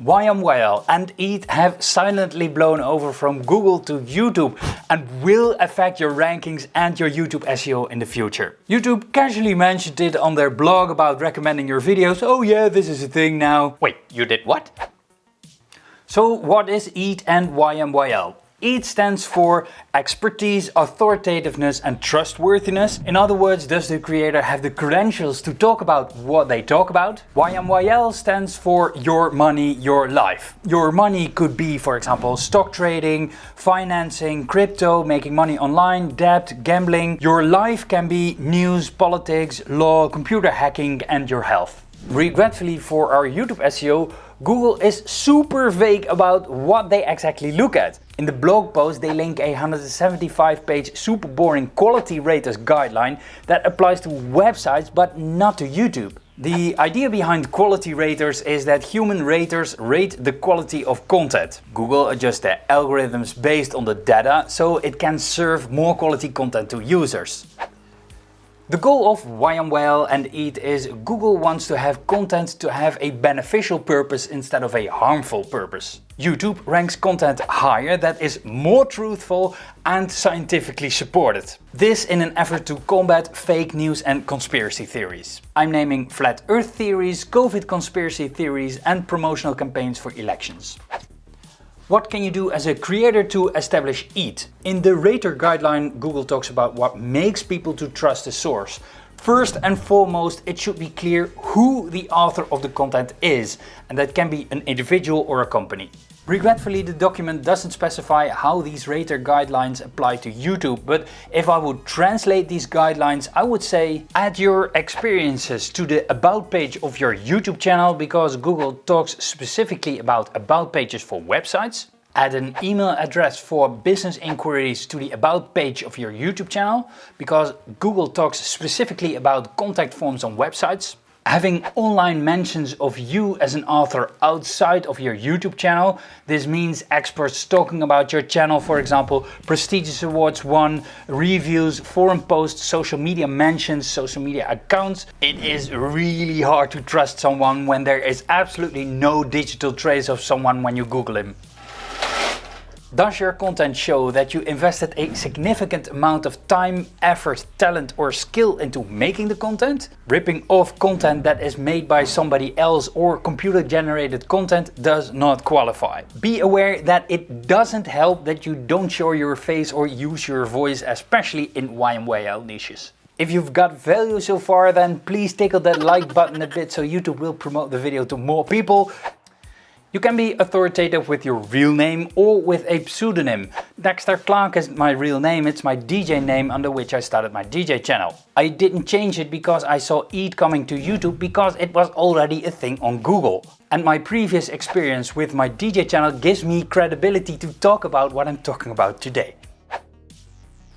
Y.M.Y.L and EAT have silently blown over from Google to YouTube and will affect your rankings and your YouTube SEO in the future. YouTube casually mentioned it on their blog about recommending your videos. Oh yeah, this is a thing now. Wait, you did what? So what is EAT and YMYL? EAT stands for expertise, authoritativeness and trustworthiness. In other words, does the creator have the credentials to talk about what they talk about? YMYL stands for your money, your life. Your money could be, for example, stock trading, financing, crypto, making money online, debt, gambling. Your life can be news, politics, law, computer hacking and your health. Regretfully for our YouTube SEO, Google is super vague about what they exactly look at. In the blog post they link a 175-page super boring quality raters guideline that applies to websites but not to YouTube. The idea behind quality raters is that human raters rate the quality of content. Google adjusts their algorithms based on the data so it can serve more quality content to users. The goal of Y.M.Y.L and EAT is Google wants to have content to have a beneficial purpose instead of a harmful purpose. YouTube ranks content higher that is more truthful and scientifically supported. This in an effort to combat fake news and conspiracy theories. I'm naming flat earth theories, COVID conspiracy theories and promotional campaigns for elections. What can you do as a creator to establish EAT? In the rater guideline, Google talks about what makes people to trust a source. First and foremost, it should be clear who the author of the content is, and that can be an individual or a company. Regretfully, the document doesn't specify how these rater guidelines apply to YouTube, but if I would translate these guidelines, I would say add your experiences to the about page of your YouTube channel because Google talks specifically about about pages for websites. Add an email address for business inquiries to the about page of your YouTube channel because Google talks specifically about contact forms on websites. Having online mentions of you as an author outside of your YouTube channel. This means experts talking about your channel, for example, prestigious awards won, reviews, forum posts, social media mentions, social media accounts. It is really hard to trust someone when there is absolutely no digital trace of someone when you Google him. Does your content show that you invested a significant amount of time, effort, talent or skill into making the content? Ripping off content that is made by somebody else or computer generated content does not qualify. Be aware that it doesn't help that you don't show your face or use your voice, especially in Y.M.Y.L niches. If you've got value so far, then please tickle that like button a bit so YouTube will promote the video to more people. You can be authoritative with your real name or with a pseudonym. Dexxter Clark is my real name, it's my DJ name under which I started my DJ channel. I didn't change it because I saw EAT coming to YouTube because it was already a thing on Google. And my previous experience with my DJ channel gives me credibility to talk about what I'm talking about today.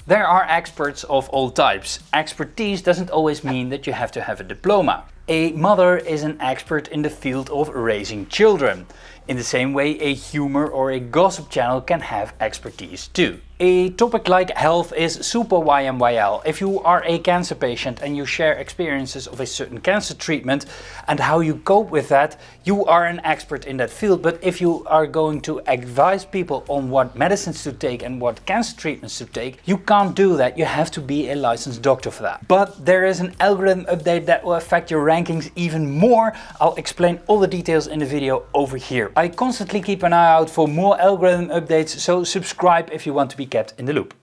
There are experts of all types. Expertise doesn't always mean that you have to have a diploma. A mother is an expert in the field of raising children. In the same way, a humor or a gossip channel can have expertise too. A topic like health is super Y.M.Y.L. If you are a cancer patient and you share experiences of a certain cancer treatment and how you cope with that, you are an expert in that field. But if you are going to advise people on what medicines to take and what cancer treatments to take, you can't do that. You have to be a licensed doctor for that. But there is an algorithm update that will affect your rankings even more. I'll explain all the details in the video over here. I constantly keep an eye out for more algorithm updates, so subscribe if you want to be kept in the loop.